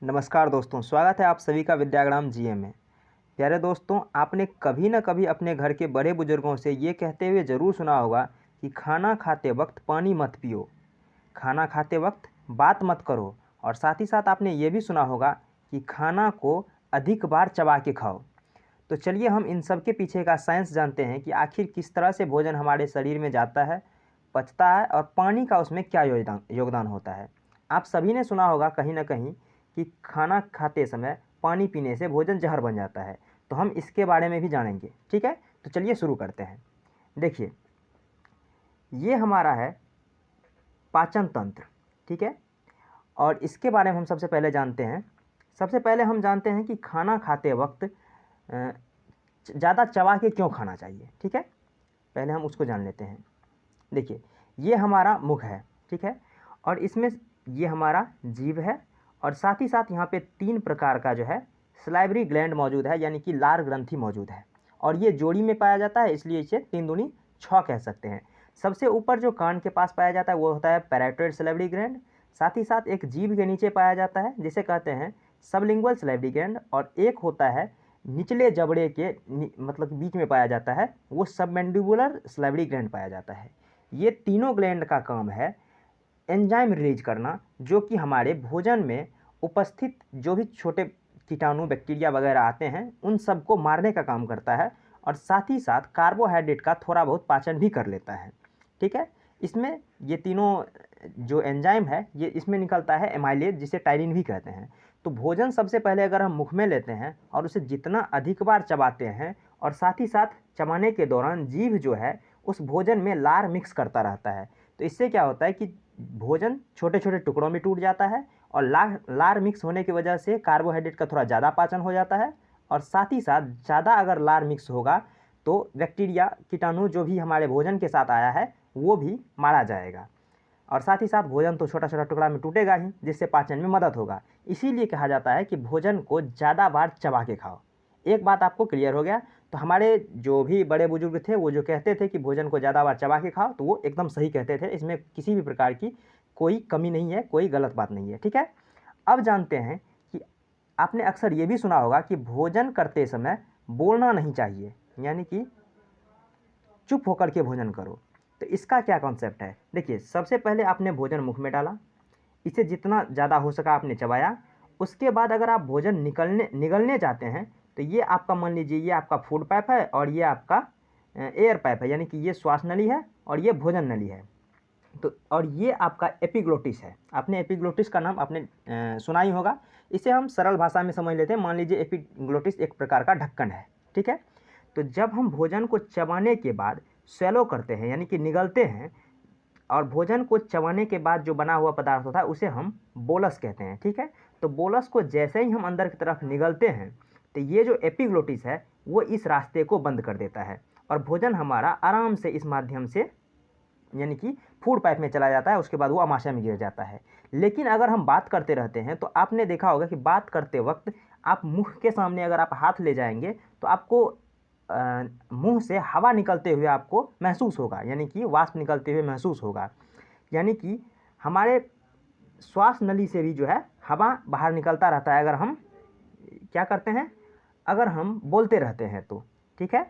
नमस्कार दोस्तों, स्वागत है आप सभी का विद्याग्राम जीए में। प्यारे दोस्तों, आपने कभी न कभी अपने घर के बड़े बुजुर्गों से ये कहते हुए ज़रूर सुना होगा कि खाना खाते वक्त पानी मत पियो, खाना खाते वक्त बात मत करो और साथ ही साथ आपने ये भी सुना होगा कि खाना को अधिक बार चबा के खाओ। तो चलिए हम इन सब के पीछे का साइंस जानते हैं कि आखिर किस तरह से भोजन हमारे शरीर में जाता है, पचता है और पानी का उसमें क्या योगदान होता है। आप सभी ने सुना होगा कहीं न कहीं कि खाना खाते समय पानी पीने से भोजन जहर बन जाता है। तो हम इसके बारे में भी जानेंगे, ठीक है? तो चलिए शुरू करते हैं। देखिए, ये हमारा है पाचन तंत्र, ठीक है? और इसके बारे में हम सबसे पहले जानते हैं। सबसे पहले हम जानते हैं कि खाना खाते वक्त ज़्यादा चबा के क्यों खाना चाहिए, ठीक है? पहले हम उसको जान लेते हैं। देखिए, ये हमारा मुख है, ठीक है? और इसमें ये हमारा जीभ है और साथ ही साथ यहाँ पे 3 प्रकार का जो है सलाइवरी ग्लैंड मौजूद है, यानी कि लार ग्रंथि मौजूद है। और ये जोड़ी में पाया जाता है, इसलिए इसे 3 दूनी 6 कह सकते हैं। सबसे ऊपर जो कान के पास पाया जाता है वो होता है पैराइटॉइड सलाइवरी ग्लैंड। साथ ही साथ एक जीभ के नीचे पाया जाता है जिसे कहते हैं सबलिंगुअल सलाइवरी ग्लैंड, और एक होता है निचले जबड़े के मतलब बीच में पाया जाता है, वो सबमैंडिबुलर सलाइवरी ग्लैंड पाया जाता है। ये तीनों ग्लैंड का काम है एंजाइम रिलीज करना, जो कि हमारे भोजन में उपस्थित जो भी छोटे कीटाणु बैक्टीरिया वगैरह आते हैं उन सबको मारने का काम करता है, और साथ ही साथ कार्बोहाइड्रेट का थोड़ा बहुत पाचन भी कर लेता है, ठीक है? इसमें ये तीनों जो एंजाइम है ये इसमें निकलता है एमाइलेज, जिसे टायरिन भी कहते हैं। तो भोजन सबसे पहले अगर हम मुख में लेते हैं और उसे जितना अधिक बार चबाते हैं और साथ ही साथ चबाने के दौरान जीभ जो है उस भोजन में लार मिक्स करता रहता है, तो इससे क्या होता है कि भोजन छोटे छोटे टुकड़ों में टूट जाता है और लार मिक्स होने की वजह से कार्बोहाइड्रेट का थोड़ा ज़्यादा पाचन हो जाता है, और साथ ही साथ ज़्यादा अगर लार मिक्स होगा तो बैक्टीरिया कीटाणु जो भी हमारे भोजन के साथ आया है वो भी मारा जाएगा, और साथ ही साथ भोजन तो छोटा छोटा टुकड़ा में टूटेगा ही, जिससे पाचन में मदद होगा। इसीलिए कहा जाता है कि भोजन को ज़्यादा बार चबा के खाओ। एक बात आपको क्लियर हो गया? तो हमारे जो भी बड़े बुजुर्ग थे वो जो कहते थे कि भोजन को ज़्यादा बार चबा के खाओ, तो वो एकदम सही कहते थे। इसमें किसी भी प्रकार की कोई कमी नहीं है, कोई गलत बात नहीं है, ठीक है? अब जानते हैं कि आपने अक्सर ये भी सुना होगा कि भोजन करते समय बोलना नहीं चाहिए, यानी कि चुप होकर के भोजन करो। तो इसका क्या कॉन्सेप्ट है? देखिए, सबसे पहले आपने भोजन मुख में डाला, इसे जितना ज़्यादा हो सका आपने चबाया। उसके बाद अगर आप भोजन निगलने जाते हैं तो ये आपका, मान लीजिए ये आपका फूड पाइप है और ये आपका एयर पाइप है, यानी कि ये श्वास नली है और ये भोजन नली है। तो और ये आपका एपिग्लोटिस है। आपने एपिग्लोटिस का नाम आपने सुना ही होगा। इसे हम सरल भाषा में समझ लेते हैं। मान लीजिए एपिग्लोटिस एक प्रकार का ढक्कन है, ठीक है? तो जब हम भोजन को चबाने के बाद स्वैलो करते हैं, यानी कि निगलते हैं, और भोजन को चबाने के बाद जो बना हुआ पदार्थ होता है उसे हम बोलस कहते हैं, ठीक है? तो बोलस को जैसे ही हम अंदर की तरफ निगलते हैं तो ये जो एपिग्लोटिस है वो इस रास्ते को बंद कर देता है और भोजन हमारा आराम से इस माध्यम से, यानी कि फूड पाइप में चला जाता है। उसके बाद वो आमाशय में गिर जाता है। लेकिन अगर हम बात करते रहते हैं तो आपने देखा होगा कि बात करते वक्त आप मुख के सामने अगर आप हाथ ले जाएंगे तो आपको मुंह से हवा निकलते हुए आपको महसूस होगा, यानी कि वाष्प निकलते हुए महसूस होगा। यानी कि हमारे श्वास नली से भी जो है हवा बाहर निकलता रहता है अगर हम क्या करते हैं, अगर हम बोलते रहते हैं तो, ठीक है?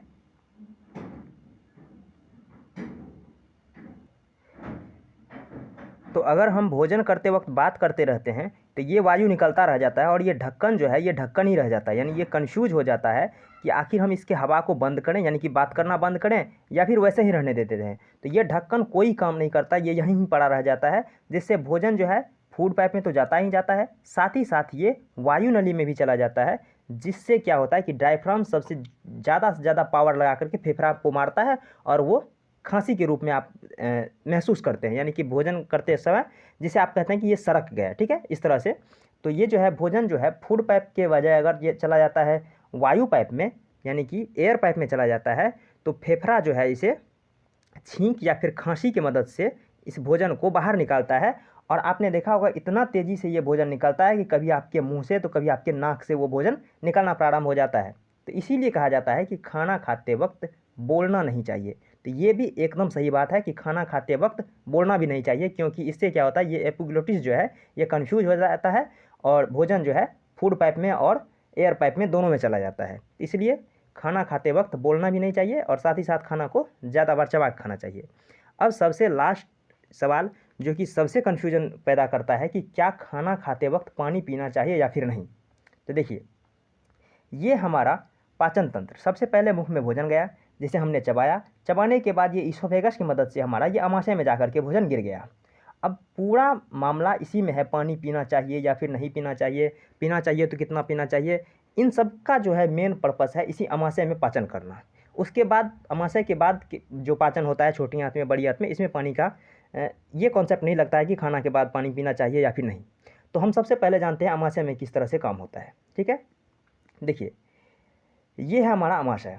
तो अगर हम भोजन करते वक्त बात करते रहते हैं तो ये वायु निकलता रह जाता है और ये ढक्कन जो है ये ढक्कन ही रह जाता है, यानी ये कन्फ्यूज हो जाता है कि आखिर हम इसके हवा को बंद करें, यानी कि बात करना बंद करें, या फिर वैसे ही रहने देते हैं। तो ये ढक्कन कोई काम नहीं करता, ये यहीं ही पड़ा रह जाता है, जिससे भोजन जो है फूड पाइप में तो जाता ही जाता है, साथ ही साथ ये वायु नली में भी चला जाता है, जिससे क्या होता है कि डायफ्राम सबसे ज़्यादा से ज़्यादा पावर लगा करके फेफड़ा को मारता है और वो खांसी के रूप में आप महसूस करते हैं, यानी कि भोजन करते समय जिसे आप कहते हैं कि ये सरक गया, ठीक है? इस तरह से। तो ये जो है भोजन जो है फूड पाइप के बजाय अगर ये चला जाता है वायु पाइप में, यानी कि एयर पाइप में चला जाता है, तो फेफड़ा जो है इसे छींक या फिर खांसी की मदद से इस भोजन को बाहर निकालता है। और आपने देखा होगा इतना तेज़ी से ये भोजन निकलता है कि कभी आपके मुंह से तो कभी आपके नाक से वो भोजन निकलना प्रारंभ हो जाता है। तो इसीलिए कहा जाता है कि खाना खाते वक्त बोलना नहीं चाहिए। तो ये भी एकदम सही बात है कि खाना खाते वक्त बोलना भी नहीं चाहिए, क्योंकि इससे क्या होता है, ये एपिग्लोटिस जो है ये कन्फ्यूज हो जाता है और भोजन जो है फूड पाइप में और एयर पाइप में दोनों में चला जाता है। इसलिए खाना खाते वक्त बोलना भी नहीं चाहिए और साथ ही साथ खाना को ज़्यादा बार चबा के खाना चाहिए। अब सबसे लास्ट सवाल जो कि सबसे कन्फ्यूजन पैदा करता है कि क्या खाना खाते वक्त पानी पीना चाहिए या फिर नहीं। तो देखिए, ये हमारा पाचन तंत्र, सबसे पहले मुंह में भोजन गया, जिसे हमने चबाया, चबाने के बाद ये ईसोफेगस की मदद से हमारा ये आमाशय में जाकर के भोजन गिर गया। अब पूरा मामला इसी में है, पानी पीना चाहिए या फिर नहीं पीना चाहिए तो कितना पीना चाहिए। इन सब का जो है मेन पर्पस है इसी आमाशय में पाचन करना। उसके बाद आमाशय के बाद जो पाचन होता है छोटी आंत में बड़ी आंत में, इसमें पानी का ये कॉन्सेप्ट नहीं लगता है कि खाना के बाद पानी पीना चाहिए या फिर नहीं। तो हम सबसे पहले जानते हैं आमाशय में किस तरह से काम होता है। ठीक है, देखिए ये है हमारा आमाशय।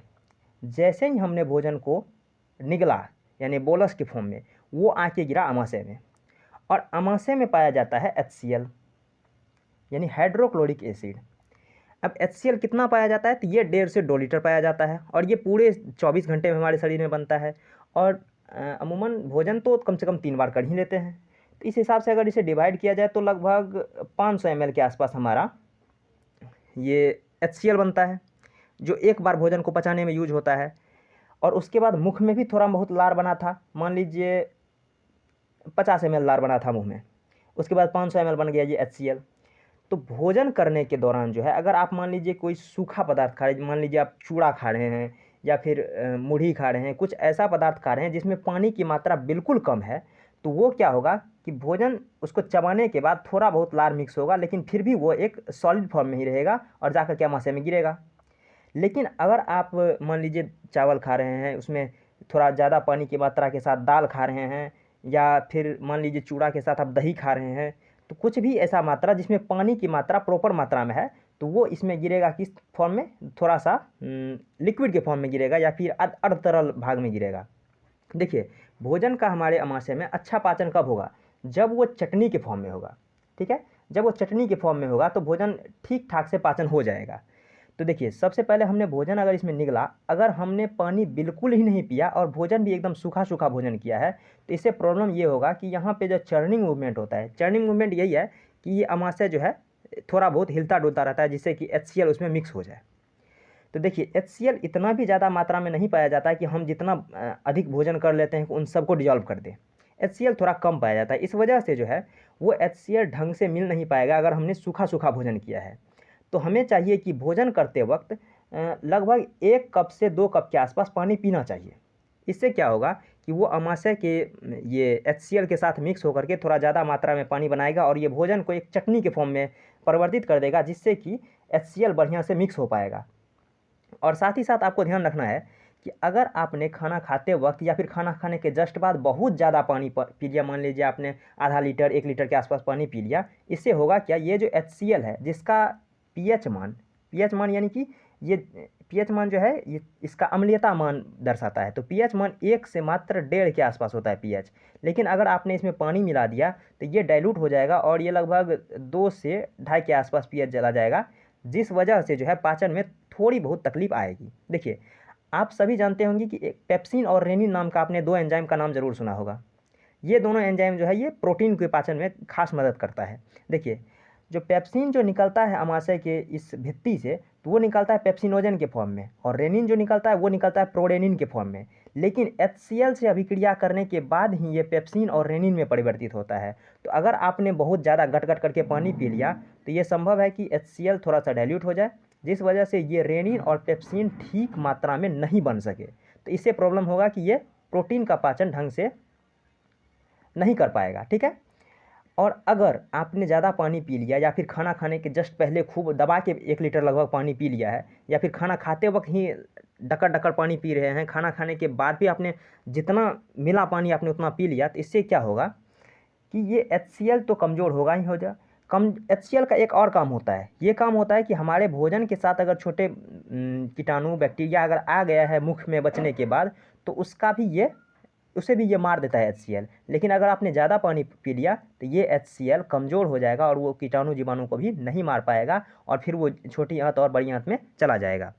जैसे ही हमने भोजन को निगला यानी बोलस के फॉर्म में, वो आके गिरा आमाशय में, और आमाशय में पाया जाता है HCl यानी हाइड्रोक्लोरिक एसिड। अब HCl कितना पाया जाता है, तो ये 1.5 से 2 लीटर पाया जाता है, और ये पूरे 24 घंटे में हमारे शरीर में बनता है। और अमूमन भोजन तो कम से कम 3 बार कर ही लेते हैं। तो इस हिसाब से अगर इसे डिवाइड किया जाए तो लगभग 500 ml के आसपास हमारा ये HCl बनता है, जो एक बार भोजन को पचाने में यूज होता है। और उसके बाद मुख में भी थोड़ा बहुत लार बना था, मान लीजिए 50 ml लार बना था मुंह में, उसके बाद 500 ml बन गया ये HCl। तो भोजन करने के दौरान जो है, अगर आप मान लीजिए कोई सूखा पदार्थ खा रहे हैं, मान लीजिए आप चूड़ा खा रहे हैं या फिर मुढ़ी खा रहे हैं, कुछ ऐसा पदार्थ खा रहे हैं जिसमें पानी की मात्रा बिल्कुल कम है, तो वो क्या होगा कि भोजन उसको चबाने के बाद थोड़ा बहुत लार मिक्स होगा, लेकिन फिर भी वो एक सॉलिड फॉर्म में ही रहेगा और जाकर के आमाशय में गिरेगा। लेकिन अगर आप मान लीजिए चावल खा रहे हैं, उसमें थोड़ा ज़्यादा पानी की मात्रा के साथ दाल खा रहे हैं, या फिर मान लीजिए चूड़ा के साथ आप दही खा रहे हैं, तो कुछ भी ऐसा मात्रा जिसमें पानी की मात्रा प्रॉपर मात्रा में है, तो वो इसमें गिरेगा किस फॉर्म में, थोड़ा सा लिक्विड के फॉर्म में गिरेगा या फिर अर्ध तरल भाग में गिरेगा। देखिए, भोजन का हमारे आमाशय में अच्छा पाचन कब होगा, जब वो चटनी के फॉर्म में होगा। ठीक है, जब वो चटनी के फॉर्म में होगा तो भोजन ठीक ठाक से पाचन हो जाएगा। तो देखिए, सबसे पहले हमने भोजन अगर इसमें निगला, अगर हमने पानी बिल्कुल ही नहीं पिया और भोजन भी एकदम सूखा सूखा भोजन किया है, तो इससे प्रॉब्लम ये होगा कि यहाँ पे जो चर्निंग मूवमेंट होता है, चर्निंग मूवमेंट यही है कि ये आमाशय जो है थोड़ा बहुत हिलता डुलता रहता है, जिससे कि HCl उसमें मिक्स हो जाए। तो देखिए, HCl इतना भी ज़्यादा मात्रा में नहीं पाया जाता है कि हम जितना अधिक भोजन कर लेते हैं उन सबको डिजॉल्व कर दें। HCl थोड़ा कम पाया जाता है, इस वजह से जो है वो HCl ढंग से मिल नहीं पाएगा अगर हमने सूखा सूखा भोजन किया है। तो हमें चाहिए कि भोजन करते वक्त लगभग 1 कप से 2 कप के आसपास पानी पीना चाहिए। इससे क्या होगा कि वो आमाशय के ये HCl के साथ मिक्स होकर के थोड़ा ज़्यादा मात्रा में पानी बनाएगा और ये भोजन को एक चटनी के फॉर्म में परिवर्तित कर देगा, जिससे कि HCl बढ़िया से मिक्स हो पाएगा। और साथ ही साथ आपको ध्यान रखना है कि अगर आपने खाना खाते वक्त या फिर खाना खाने के जस्ट बाद बहुत ज़्यादा पानी पी लिया, मान लीजिए आपने आधा लीटर 1 लीटर के आसपास पानी पी लिया, इससे होगा क्या, ये जो HCl है जिसका पीएच मान यानी कि ये पीएच मान जो है ये इसका अम्लीयता मान दर्शाता है। तो पीएच मान 1 से मात्र 1.5 के आसपास होता है पीएच। लेकिन अगर आपने इसमें पानी मिला दिया तो ये डाइल्यूट हो जाएगा और ये लगभग 2 से 2.5 के आसपास पीएच चला जाएगा, जिस वजह से जो है पाचन में थोड़ी बहुत तकलीफ आएगी। देखिए, आप सभी जानते होंगे कि पेप्सिन और रेनिन नाम का आपने 2 एंजाइम का नाम ज़रूर सुना होगा। ये दोनों एंजाइम जो है ये प्रोटीन के पाचन में खास मदद करता है। देखिए, जो पेप्सिन जो निकलता है आमाशय के इस भित्ति से, तो वो निकलता है पेप्सिनोजन के फॉर्म में, और रेनिन जो निकलता है वो निकलता है प्रोडेनिन के फॉर्म में। लेकिन HCl से अभिक्रिया करने के बाद ही ये पेप्सिन और रेनिन में परिवर्तित होता है। तो अगर आपने बहुत ज़्यादा गट गट करके पानी पी लिया तो ये संभव है कि HCl थोड़ा सा डाइल्यूट हो जाए, जिस वजह से ये रेनिन और पेप्सिन ठीक मात्रा में नहीं बन सके। तो इससे प्रॉब्लम होगा कि ये प्रोटीन का पाचन ढंग से नहीं कर पाएगा। ठीक है, और अगर आपने ज़्यादा पानी पी लिया या फिर खाना खाने के जस्ट पहले खूब दबा के 1 लीटर लगभग पानी पी लिया है, या फिर खाना खाते वक्त ही डकर डकर पानी पी रहे हैं, खाना खाने के बाद भी आपने जितना मिला पानी आपने उतना पी लिया, तो इससे क्या होगा कि ये HCl तो कमज़ोर होगा ही होगा। HCl का एक और काम होता है, ये काम होता है कि हमारे भोजन के साथ अगर छोटे कीटाणु बैक्टीरिया अगर आ गया है मुख में बचने के बाद, तो उसे भी ये मार देता है HCl। लेकिन अगर आपने ज़्यादा पानी पी लिया तो ये HCl कमज़ोर हो जाएगा और वो कीटाणु जीवाणु को भी नहीं मार पाएगा, और फिर वो छोटी आंत और बड़ी आंत में चला जाएगा।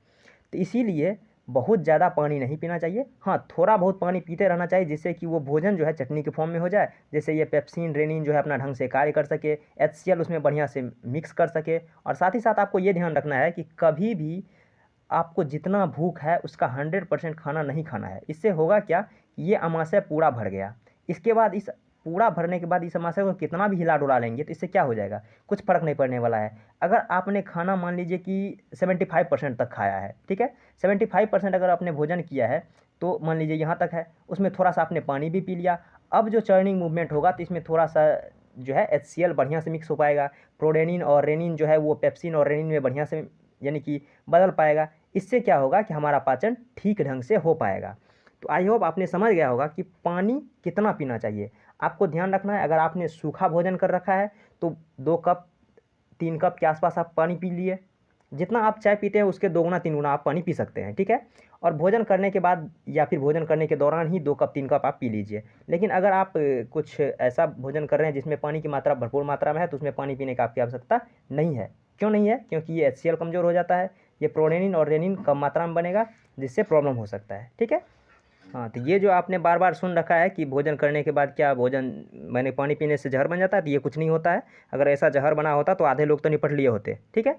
तो इसीलिए बहुत ज़्यादा पानी नहीं पीना चाहिए। हाँ, थोड़ा बहुत पानी पीते रहना चाहिए, जिससे कि वो भोजन जो है चटनी के फॉर्म में हो जाए, जैसे ये पेप्सिन रेनिन जो है अपना ढंग से कार्य कर सके, HCl उसमें बढ़िया से मिक्स कर सके। और साथ ही साथ आपको ये ध्यान रखना है कि कभी भी आपको जितना भूख है उसका 100% खाना नहीं खाना है। इससे होगा क्या, ये अमाशय पूरा भर गया। इसके बाद इस पूरा भरने के बाद इस अमाशय को कितना भी हिला डुला लेंगे तो इससे क्या हो जाएगा, कुछ फ़र्क नहीं पड़ने वाला है। अगर आपने खाना मान लीजिए कि 75% तक खाया है, ठीक है, 75% अगर आपने भोजन किया है तो मान लीजिए यहाँ तक है, उसमें थोड़ा सा आपने पानी भी पी लिया। अब जो चर्निंग मूवमेंट होगा तो इसमें थोड़ा सा जो है HCl बढ़िया से मिक्स हो पाएगा, प्रोडेनिन और रेनिन जो है वो पेप्सिन और रेनिन में बढ़िया से यानी कि बदल पाएगा। इससे क्या होगा कि हमारा पाचन ठीक ढंग से हो पाएगा। तो आई होप आपने समझ गया होगा कि पानी कितना पीना चाहिए। आपको ध्यान रखना है, अगर आपने सूखा भोजन कर रखा है तो 2 कप 3 कप के आसपास आप पानी पी लिए। जितना आप चाय पीते हैं उसके 2 गुना 3 गुना आप पानी पी सकते हैं, ठीक है। और भोजन करने के बाद या फिर भोजन करने के दौरान ही 2 कप 3 कप आप पी लीजिए। लेकिन अगर आप कुछ ऐसा भोजन कर रहे हैं जिसमें पानी की मात्रा भरपूर मात्रा में है तो उसमें पानी पीने की आपकी आवश्यकता नहीं है। क्यों नहीं है? क्योंकि ये HCl कमज़ोर हो जाता है, ये प्रोडेनिन और रेनिन कम मात्रा में बनेगा, जिससे प्रॉब्लम हो सकता है, ठीक है। हाँ, तो ये जो आपने बार बार सुन रखा है कि भोजन करने के बाद क्या भोजन मैंने पानी पीने से जहर बन जाता है, तो ये कुछ नहीं होता है। अगर ऐसा जहर बना होता तो आधे लोग तो निपट लिए होते, ठीक है।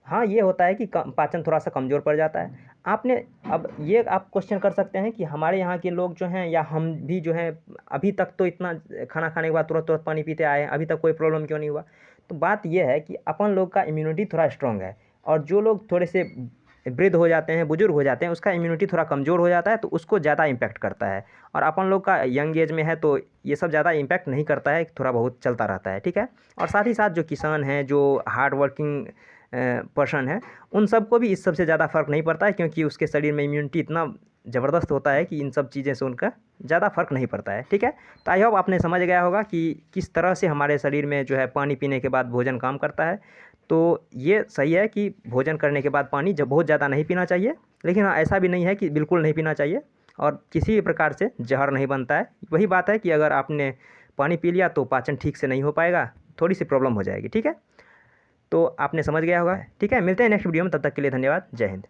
हाँ, ये होता है कि पाचन थोड़ा सा कमज़ोर पड़ जाता है। आपने अब ये आप क्वेश्चन कर सकते हैं कि हमारे यहाँ के लोग जो हैं या हम भी जो हैं अभी तक तो इतना खाना खाने के बाद तुरंत तुरंत पानी पीते आए हैं, अभी तक कोई प्रॉब्लम क्यों नहीं हुआ? तो बात ये है कि अपन लोग का इम्यूनिटी थोड़ा स्ट्रॉन्ग है, और जो लोग थोड़े से वृद्ध हो जाते हैं, बुजुर्ग हो जाते हैं, उसका इम्यूनिटी थोड़ा कमज़ोर हो जाता है, तो उसको ज़्यादा इम्पैक्ट करता है। और अपन लोग का यंग एज में है तो ये सब ज़्यादा इम्पैक्ट नहीं करता है, थोड़ा बहुत चलता रहता है, ठीक है। और साथ ही साथ जो किसान हैं, जो हार्ड वर्किंग पर्सन है, उन सबको भी इस सब से ज़्यादा फ़र्क नहीं पड़ता है, क्योंकि उसके शरीर में इम्यूनिटी इतना ज़बरदस्त होता है कि इन सब चीज़ें से उनका ज़्यादा फ़र्क नहीं पड़ता है, ठीक है। तो आई होप आपने समझ गया होगा कि किस तरह से हमारे शरीर में जो है पानी पीने के बाद भोजन काम करता है। तो ये सही है कि भोजन करने के बाद पानी जब बहुत ज़्यादा नहीं पीना चाहिए, लेकिन हाँ, ऐसा भी नहीं है कि बिल्कुल नहीं पीना चाहिए, और किसी भी प्रकार से जहर नहीं बनता है। वही बात है कि अगर आपने पानी पी लिया तो पाचन ठीक से नहीं हो पाएगा, थोड़ी सी प्रॉब्लम हो जाएगी, ठीक है। तो आपने समझ गया होगा, ठीक है। मिलते हैं नेक्स्ट वीडियो में, तब तक के लिए धन्यवाद। जय हिंद।